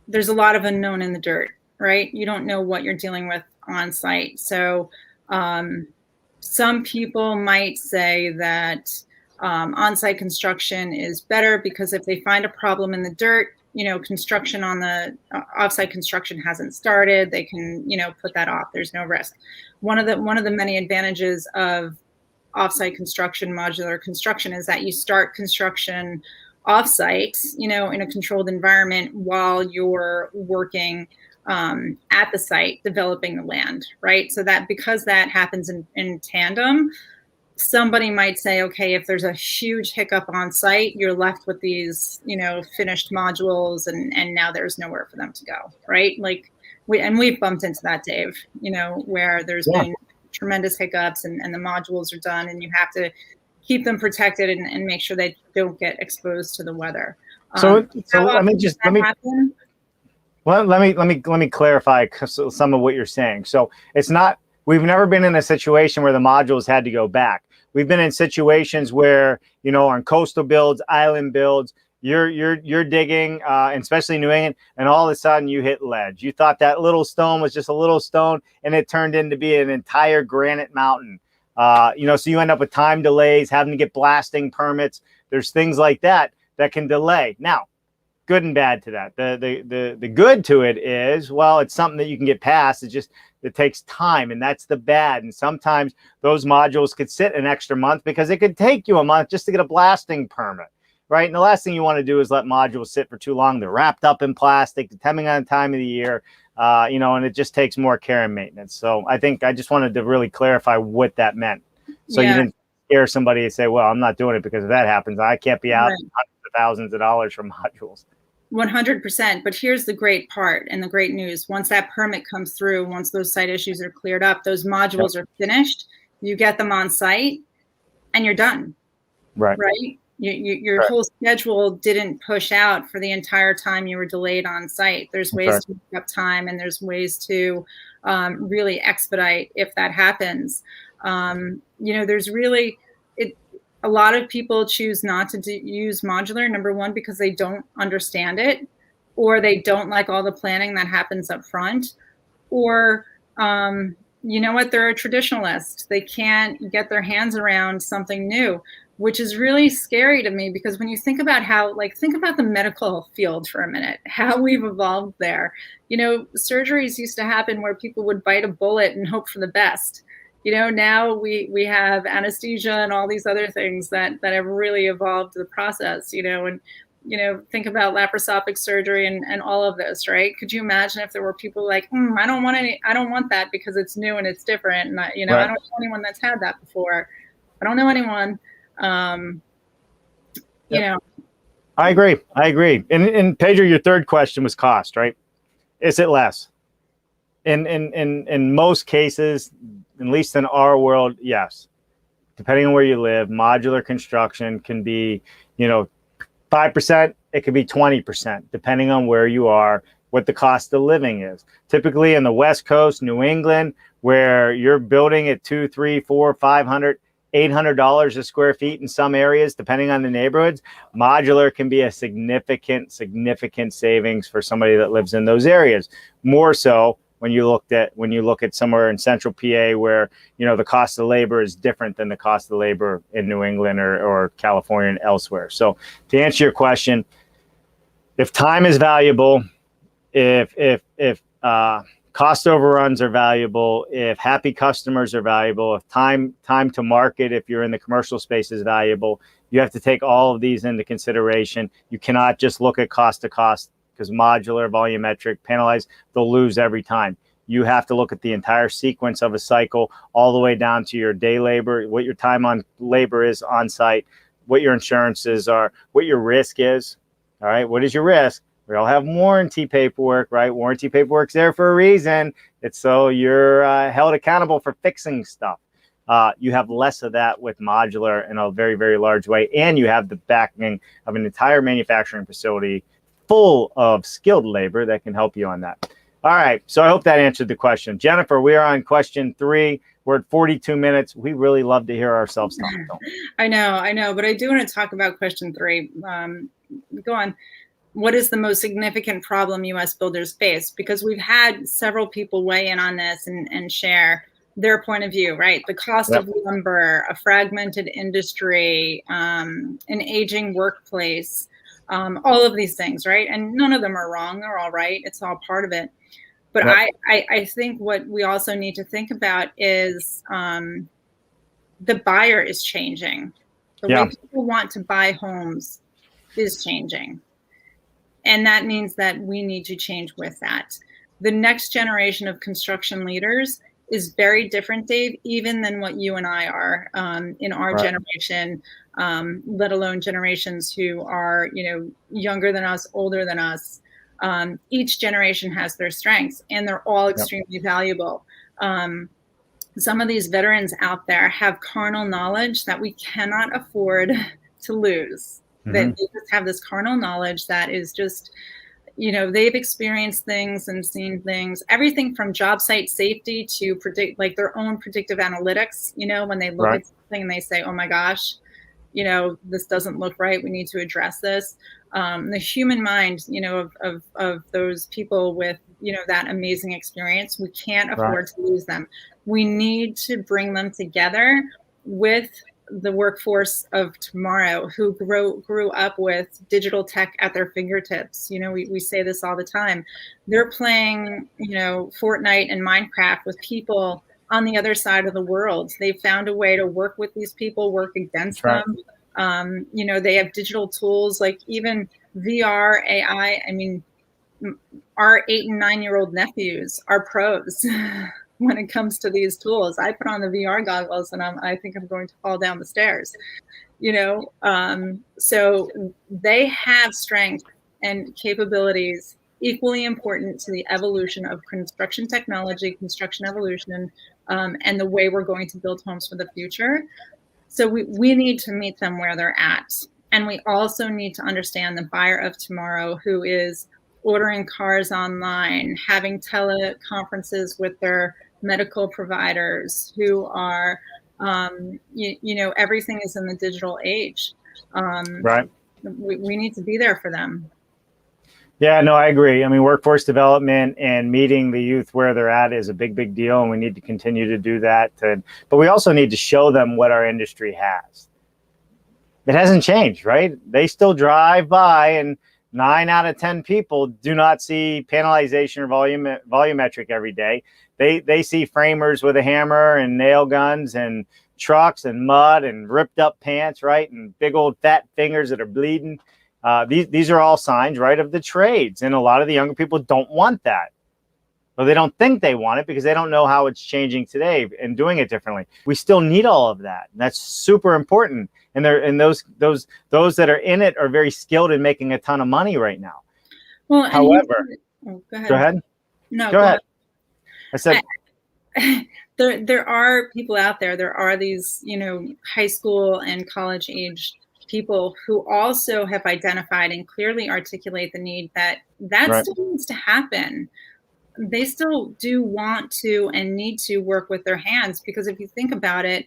there's a lot of unknown in the dirt, right? You don't know what you're dealing with on site. So some people might say that on-site construction is better because if they find a problem in the dirt, construction on the offsite construction hasn't started, they can, put that off. There's no risk. One of the many advantages of offsite construction, modular construction, is that you start construction offsite, in a controlled environment while you're working at the site, developing the land, right? So that because that happens in tandem, somebody might say, okay, if there's a huge hiccup on site, you're left with these, finished modules and now there's nowhere for them to go, right? Like we've bumped into that, Dave, where there's been tremendous hiccups and the modules are done and you have to keep them protected and make sure they don't get exposed to the weather. So How let me often does that happen? well, let me clarify some of what you're saying. So it's not, we've never been in a situation where the modules had to go back. We've been in situations where, you know, on coastal builds, island builds, you're digging, and especially New England, and all of a sudden you hit ledge. You thought that little stone was just a little stone, and it turned into be an entire granite mountain. You know, so you end up with time delays, having to get blasting permits. There's things like that that can delay. Now, good and bad to that. The good to it is, well, it's something that you can get past. It's just, it takes time, and that's the bad. And sometimes those modules could sit an extra month because it could take you a month just to get a blasting permit, right? And the last thing you want to do is let modules sit for too long. They're wrapped up in plastic, depending on the time of the year, you know, and it just takes more care and maintenance. So I think I just wanted to really clarify what that meant. So you didn't scare somebody and say, well, I'm not doing it because if that happens, I can't be out hundreds of thousands of dollars from modules. 100%. But here's the great part and the great news. Once that permit comes through, once those site issues are cleared up, those modules are finished, you get them on site, and you're done. Right? Your whole schedule didn't push out for the entire time you were delayed on site. There's ways to make up time, and there's ways to really expedite if that happens. You know, there's really, a lot of people choose not to use modular, number one, because they don't understand it, or they don't like all the planning that happens up front, or you know what, they're a traditionalist. They can't get their hands around something new, which is really scary to me, because when you think about how, like, think about the medical field for a minute, how we've evolved there. You know, surgeries used to happen where people would bite a bullet and hope for the best. You know, now we have anesthesia and all these other things that have really evolved the process, you know, and, you know, think about laparoscopic surgery and all of this, right? Could you imagine if there were people like, I don't want that because it's new and it's different. And I don't know anyone that's had that before. I don't know anyone, you know. I agree. And Pedro, your third question was cost, right? Is it less? In most cases, at least in our world, yes. Depending on where you live, modular construction can be, you know, 5%, it could be 20%, depending on where you are, what the cost of living is. Typically in the West Coast, New England, where you're building at $200, $300, $400, $500, $800 a square feet in some areas, depending on the neighborhoods, modular can be a significant savings for somebody that lives in those areas. More so when you look at somewhere in central PA where, you know, the cost of labor is different than the cost of labor in New England or California and elsewhere. So to answer your question, if time is valuable, if cost overruns are valuable, if happy customers are valuable, if time to market, if you're in the commercial space, is valuable, you have to take all of these into consideration. You cannot just look at cost to cost, because modular, volumetric, panelized, they'll lose every time. You have to look at the entire sequence of a cycle, all the way down to your day labor, what your time on labor is on site, what your insurances are, what your risk is. All right, what is your risk? We all have warranty paperwork, right? Warranty paperwork's there for a reason. It's so you're held accountable for fixing stuff. You have less of that with modular in a very, very large way. And you have the backing of an entire manufacturing facility full of skilled labor that can help you on that. All right. So I hope that answered the question. Jennifer, we are on question 3. We're at 42 minutes. We really love to hear ourselves talk. I know. But I do want to talk about question 3. Go on. What is the most significant problem U.S. builders face? Because we've had several people weigh in on this and share their point of view, right? The cost of lumber, a fragmented industry, an aging workplace, all of these things, right? And none of them are wrong. They're all right. It's all part of it. But I think what we also need to think about is the buyer is changing. The way people want to buy homes is changing. And that means that we need to change with that. The next generation of construction leaders is very different, Dave, even than what you and I are in our generation, let alone generations who are, you know, younger than us, older than us. Each generation has their strengths, and they're all extremely valuable. some of these veterans out there have carnal knowledge that we cannot afford to lose. Mm-hmm. That they just have this carnal knowledge that is just, they've experienced things and seen things, everything from job site safety to predict, like their own predictive analytics, when they look at something and they say, oh my gosh, this doesn't look right. We need to address this. The human mind, of those people with, that amazing experience, we can't afford to lose them. We need to bring them together with the workforce of tomorrow who grew up with digital tech at their fingertips. We say this all the time. They're playing, Fortnite and Minecraft with people on the other side of the world. They found a way to work with these people, work against them. They have digital tools like even VR, AI. I mean, our 8 and 9-year-old nephews are pros when it comes to these tools. I put on the VR goggles and I think I'm going to fall down the stairs, so they have strength and capabilities equally important to the evolution of construction technology, construction evolution, and the way we're going to build homes for the future. So we need to meet them where they're at. And we also need to understand the buyer of tomorrow who is ordering cars online, having teleconferences with their medical providers, who are, everything is in the digital age. We need to be there for them. Yeah, no, I agree. I mean, workforce development and meeting the youth where they're at is a big deal, and we need to continue to do that. But we also need to show them what our industry has. It hasn't changed, right? They still drive by, and 9 out of 10 people do not see panelization or volumetric every day. They see framers with a hammer and nail guns and trucks and mud and ripped up pants, right? And big old fat fingers that are bleeding. These are all signs, right, of the trades. And a lot of the younger people don't want that. Or they don't think they want it because they don't know how it's changing today and doing it differently. We still need all of that. That's super important. And those that are in it are very skilled in making a ton of money right now. Well, however, go ahead. Go ahead. No, go ahead. I said there are people out there. There are these, high school and college age people who also have identified and clearly articulate the need that still needs to happen. They still do want to and need to work with their hands, because if you think about it,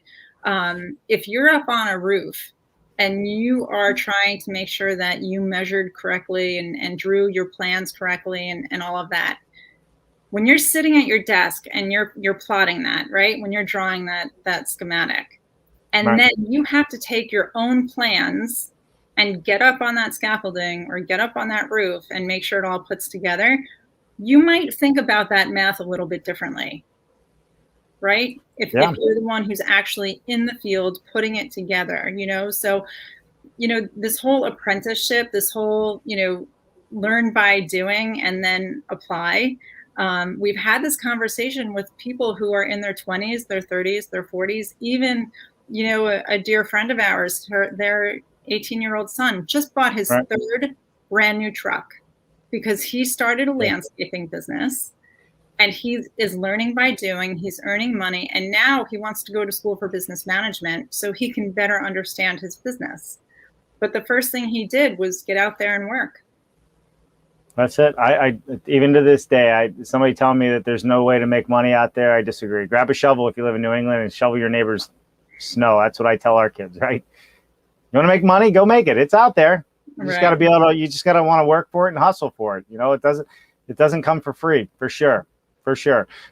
if you're up on a roof and you are trying to make sure that you measured correctly and drew your plans correctly and all of that, when you're sitting at your desk and you're plotting that, right? When you're drawing that schematic, and then you have to take your own plans and get up on that scaffolding or get up on that roof and make sure it all puts together, you might think about that math a little bit differently, right? If you're the one who's actually in the field putting it together, so, this whole apprenticeship, this whole, learn by doing and then apply. We've had this conversation with people who are in their 20s, their 30s, their 40s, even, a dear friend of ours, their 18-year-old son just bought his third brand new truck because he started a landscaping business and he is learning by doing, he's earning money, and now he wants to go to school for business management so he can better understand his business. But the first thing he did was get out there and work. That's it. I even to this day, somebody telling me that there's no way to make money out there, I disagree. Grab a shovel if you live in New England and shovel your neighbor's snow. That's what I tell our kids, right? You want to make money? Go make it. It's out there. You just got to be able to. You just got to want to work for it and hustle for it. It doesn't come for free, for sure.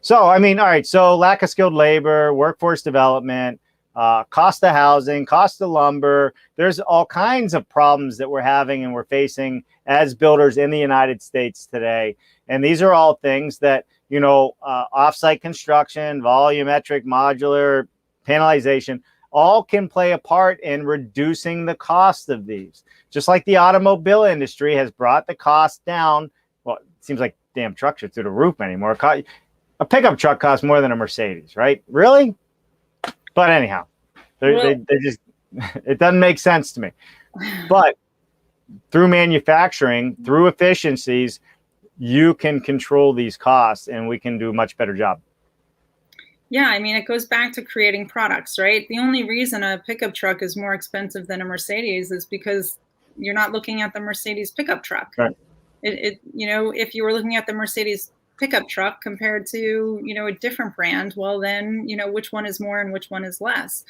So I mean, all right. So lack of skilled labor, workforce development, cost of housing, cost of lumber. There's all kinds of problems that we're having and we're facing as builders in the United States today. And these are all things that, offsite construction, volumetric, modular, panelization, all can play a part in reducing the cost of these. Just like the automobile industry has brought the cost down. Well, it seems like damn trucks are through the roof anymore. A pickup truck costs more than a Mercedes, right? Really? But anyhow, they just, it doesn't make sense to me. But through manufacturing, through efficiencies, you can control these costs and we can do a much better job. Yeah, I mean, it goes back to creating products, right? The only reason a pickup truck is more expensive than a Mercedes is because you're not looking at the Mercedes pickup truck. Right. If you were looking at the Mercedes pickup truck compared to, a different brand, well, then, which one is more and which one is less.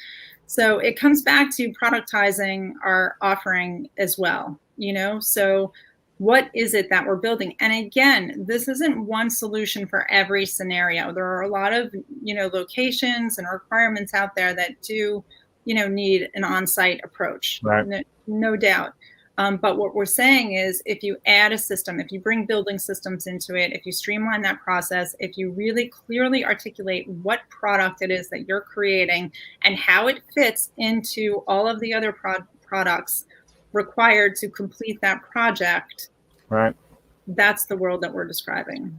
So it comes back to productizing our offering as well, so what is it that we're building? And again, this isn't one solution for every scenario. There are a lot of, locations and requirements out there that do, need an on-site approach, Right. no doubt. But what we're saying is if you add a system, if you bring building systems into it, if you streamline that process, if you really clearly articulate what product it is that you're creating and how it fits into all of the other products required to complete that project, Right. that's the world that we're describing.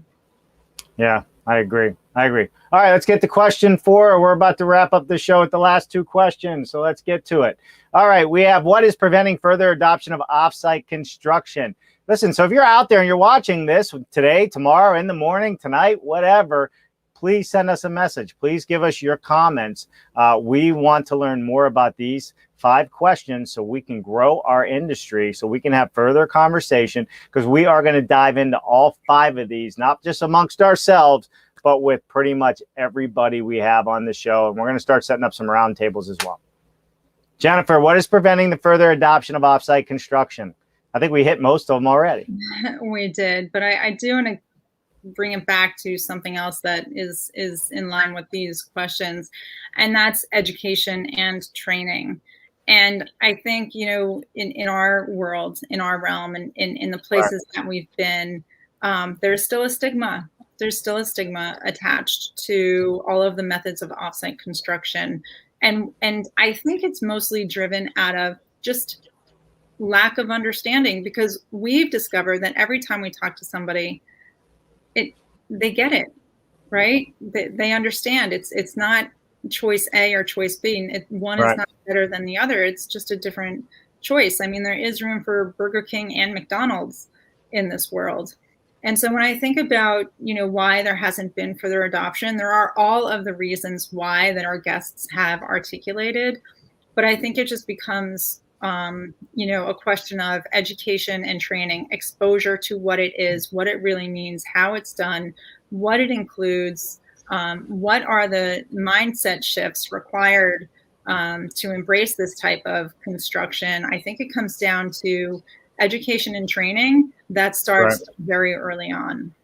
Yeah, I agree. All right, let's get to question 4. We're about to wrap up the show with the last 2 questions, so let's get to it. All right, we have, what is preventing further adoption of offsite construction? Listen, so if you're out there and you're watching this today, tomorrow, in the morning, tonight, whatever, please send us a message. Please give us your comments. We want to learn more about these 5 questions so we can grow our industry, so we can have further conversation, because we are going to dive into all 5 of these, not just amongst ourselves, but with pretty much everybody we have on the show. And we're going to start setting up some roundtables as well. Jennifer, what is preventing the further adoption of offsite construction? I think we hit most of them already. We did, but I do want to bring it back to something else that is in line with these questions, and that's education and training. And I think, in our world, in our realm, and in the places that we've been, there's still a stigma. There's still a stigma attached to all of the methods of offsite construction. And I think it's mostly driven out of just lack of understanding, because we've discovered that every time we talk to somebody, they get it, right? They understand. It's not choice A or choice B. One is not better than the other. It's just a different choice. I mean, there is room for Burger King and McDonald's in this world. And so when I think about, why there hasn't been further adoption, there are all of the reasons why that our guests have articulated. But I think it just becomes, a question of education and training, exposure to what it is, what it really means, how it's done, what it includes, what are the mindset shifts required to embrace this type of construction. I think it comes down to education and training that starts very early on.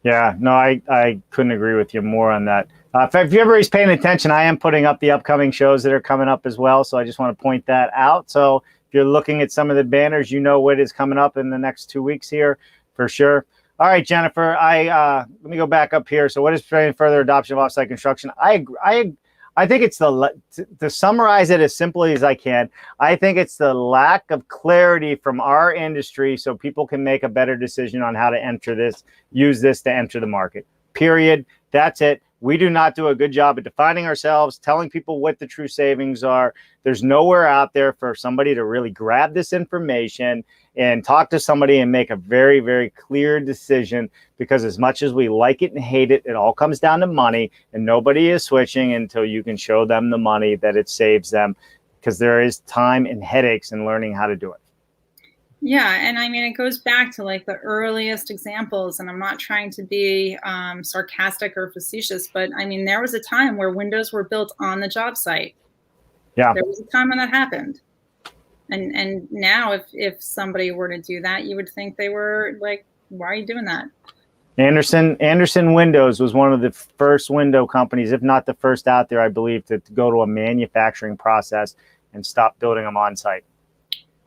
Yeah, no, I couldn't agree with you more on that. If everybody's paying attention, I am putting up the upcoming shows that are coming up as well. So I just want to point that out. So if you're looking at some of the banners, what is coming up in the next 2 weeks here for sure. All right, Jennifer, let me go back up here. So what is preventing further adoption of offsite construction? I think it's to summarize it as simply as I can, I think it's the lack of clarity from our industry so people can make a better decision on how to use this to enter the market. Period. That's it. We do not do a good job of defining ourselves, telling people what the true savings are. There's nowhere out there for somebody to really grab this information and talk to somebody and make a very, very clear decision, because as much as we like it and hate it, it all comes down to money, and nobody is switching until you can show them the money that it saves them, because there is time and headaches in learning how to do it. Yeah, and I mean, it goes back to like the earliest examples, and I'm not trying to be sarcastic or facetious, but I mean, there was a time where windows were built on the job site. Yeah. There was a time when that happened. And now if somebody were to do that, you would think they were like, why are you doing that? Anderson Windows was one of the first window companies, if not the first out there, I believe, to go to a manufacturing process and stop building them on site.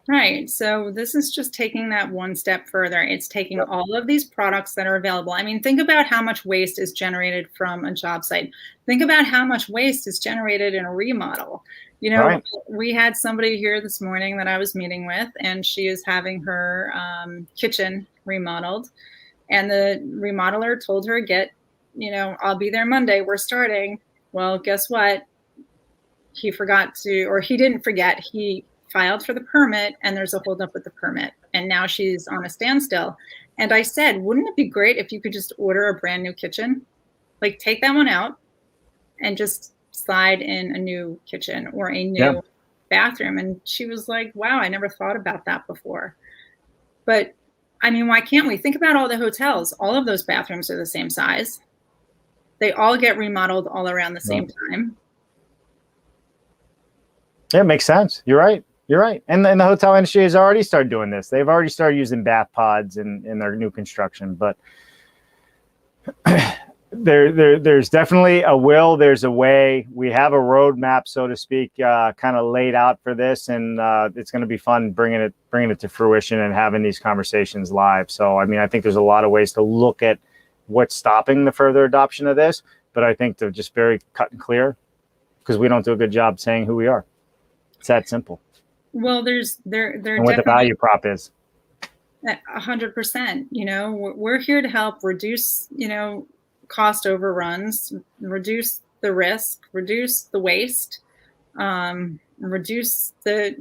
Right. So this is just taking that one step further. It's taking all of these products that are available. I mean, think about how much waste is generated from a job site. Think about how much waste is generated in a remodel. We had somebody here this morning that I was meeting with, and she is having her kitchen remodeled. And the remodeler told her, I'll be there Monday. We're starting. Well, guess what? He didn't forget. He filed for the permit, and there's a holdup with the permit. And now she's on a standstill. And I said, wouldn't it be great if you could just order a brand new kitchen? Like, take that one out, and just slide in a new kitchen or a new bathroom. And she was like, wow, I never thought about that before. But I mean, why can't we? Think about all the hotels. All of those bathrooms are the same size. They all get remodeled all around the same time. Yeah, it makes sense. You're right. You're right. And the hotel industry has already started doing this. They've already started using bath pods in their new construction. But there's definitely a will. There's a way. We have a roadmap, so to speak, kind of laid out for this, and it's going to be fun bringing it to fruition and having these conversations live. So, I mean, I think there's a lot of ways to look at what's stopping the further adoption of this, but I think they're just very cut and clear because we don't do a good job saying who we are. It's that simple. Well, there and what the value prop is. 100%. You know, we're here to help reduce, you know, cost overruns, reduce the risk, reduce the waste, reduce the,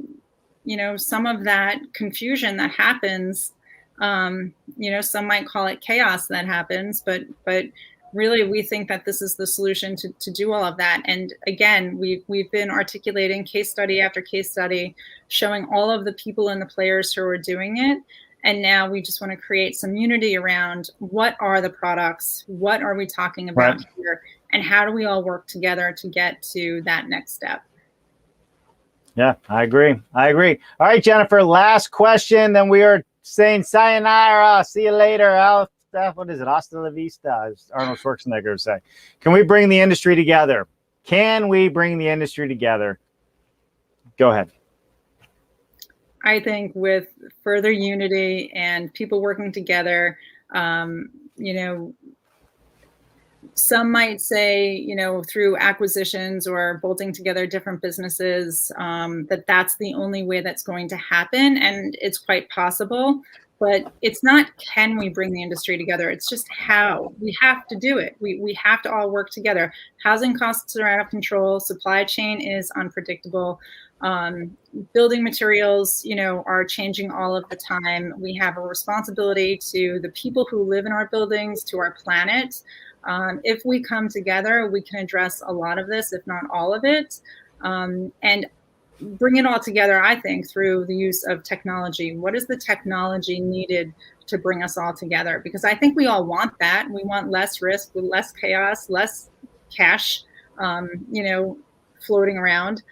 you know, some of that confusion that happens. You know, some might call it chaos that happens, but really we think that this is the solution to do all of that. And again, we've been articulating case study after case study, showing all of the people and the players who are doing it. And now we just want to create some unity around what are the products, what are we talking about here, and how do we all work together to get to that next step. Yeah, I agree. All right, Jennifer, last question. Then we are saying sayonara. See you later. What is it? Hasta la vista, as Arnold Schwarzenegger would say. Can we bring the industry together? Can we bring the industry together? Go ahead. I think with further unity and people working together, you know, some might say, you know, through acquisitions or bolting together different businesses, that's the only way that's going to happen. And it's quite possible, but it's not, can we bring the industry together? It's just how. We have to do it. We have to all work together. Housing costs are out of control. Supply chain is unpredictable. Building materials, you know, are changing all of the time. We have a responsibility to the people who live in our buildings, to our planet. If we come together, we can address a lot of this, if not all of it, and bring it all together, I think, through the use of technology. What is the technology needed to bring us all together? Because I think we all want that. We want less risk, less chaos, less cash, you know, floating around.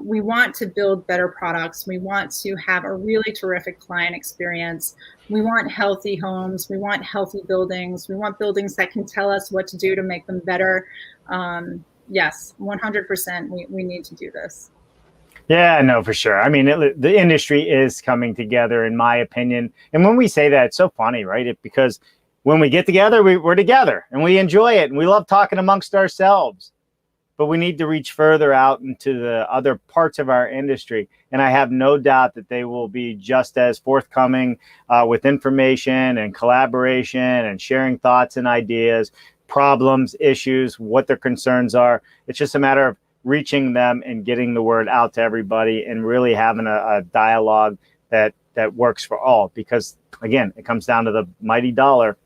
We want to build better products. We want to have a really terrific client experience. We want healthy homes. We want healthy buildings. We want buildings that can tell us what to do to make them better. Yes, 100%. We need to do this. Yeah, no, for sure. I mean, the industry is coming together, in my opinion. And when we say that, it's so funny, right? Because when we get together, we're together and we enjoy it and we love talking amongst ourselves. But we need to reach further out into the other parts of our industry. And I have no doubt that they will be just as forthcoming with information and collaboration and sharing thoughts and ideas, problems, issues, what their concerns are. It's just a matter of reaching them and getting the word out to everybody and really having a dialogue that works for all. Because, again, it comes down to the mighty dollar.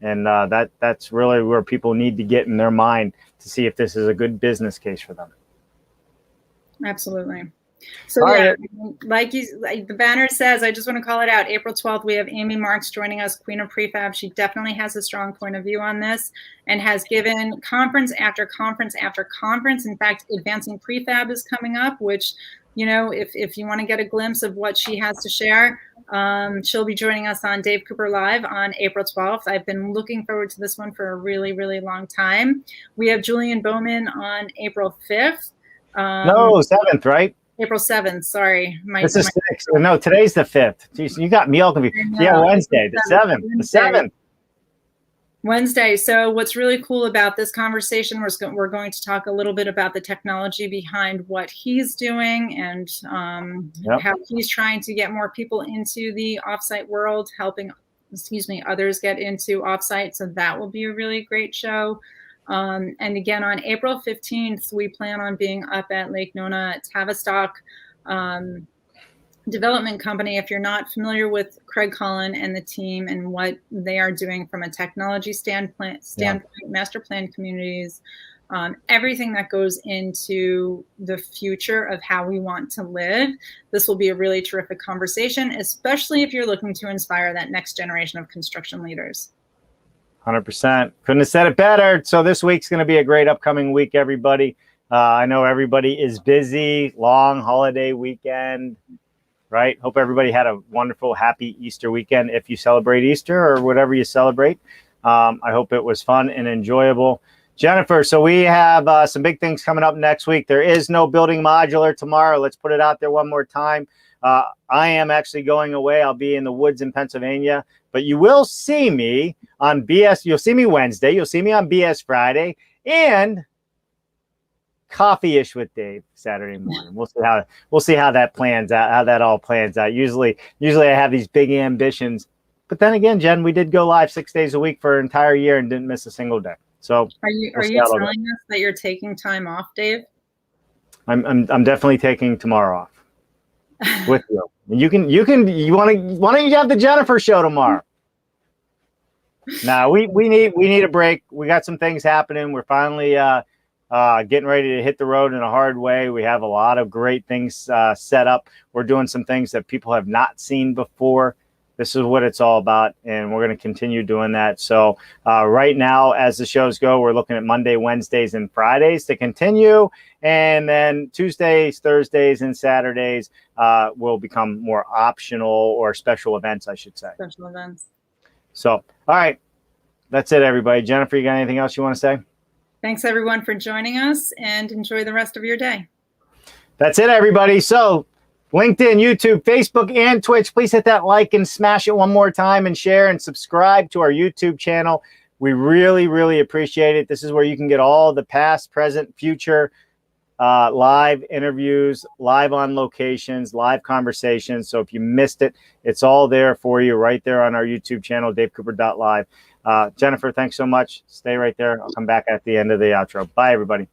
And that's really where people need to get in their mind to see if this is a good business case for them. Absolutely. So yeah, like the banner says, I just want to call it out. April 12th, we have Amy Marks joining us, Queen of Prefab. She definitely has a strong point of view on this and has given conference after conference after conference. In fact, Advancing Prefab is coming up, which, you know, if you want to get a glimpse of what she has to share, she'll be joining us on Dave Cooper Live on April 12th. I've been looking forward to this one for a really, really long time. We have Julian Bowman on April 5th. No, 7th, right? April 7th, sorry. This is 6th. No, today's the 5th. Jeez, you got me all confused. Yeah, Wednesday, the 7th. The 7th. Wednesday. So what's really cool about this conversation, we're going to talk a little bit about the technology behind what he's doing and how he's trying to get more people into the offsite world, helping, others get into offsite. So that will be a really great show. And again, on April 15th, we plan on being up at Lake Nona Tavistock Development Company. If you're not familiar with Craig Cullen and the team and what they are doing from a technology standpoint, master plan communities, everything that goes into the future of how we want to live. This will be a really terrific conversation, especially if you're looking to inspire that next generation of construction leaders. 100%. Couldn't have said it better. So this week's going to be a great upcoming week, everybody. I know everybody is busy, long holiday weekend, right? Hope everybody had a wonderful, happy Easter weekend if you celebrate Easter or whatever you celebrate. I hope it was fun and enjoyable. Jennifer, so we have some big things coming up next week. There is no building modular tomorrow. Let's put it out there one more time. I am actually going away. I'll be in the woods in Pennsylvania, but you will see me on BS. You'll see me Wednesday. You'll see me on BS Friday and Coffee-ish with Dave Saturday morning. We'll see how that plans out, how that all plans out. Usually I have these big ambitions, but then again, Jen, we did go live 6 days a week for an entire year and didn't miss a single day. So are you telling us that you're taking time off, Dave? I'm definitely taking tomorrow off with you. Why don't you have the Jennifer show tomorrow? No, we need a break. We got some things happening. We're finally getting ready to hit the road in a hard way. We have a lot of great things set up. We're doing some things that people have not seen before. This is what it's all about, and we're going to continue doing that. So right now, as the shows go, we're looking at Monday, Wednesdays, and Fridays to continue. And then Tuesdays, Thursdays, and Saturdays will become more optional or special events, I should say. Special events. So, all right. That's it, everybody. Jennifer, you got anything else you want to say? Thanks, everyone, for joining us, and enjoy the rest of your day. That's it, everybody. So LinkedIn, YouTube, Facebook, and Twitch. Please hit that like and smash it one more time and share and subscribe to our YouTube channel. We really, really appreciate it. This is where you can get all the past, present, future live interviews, live on locations, live conversations. So if you missed it, it's all there for you right there on our YouTube channel, davecooper.live. Jennifer, thanks so much. Stay right there. I'll come back at the end of the outro. Bye, everybody.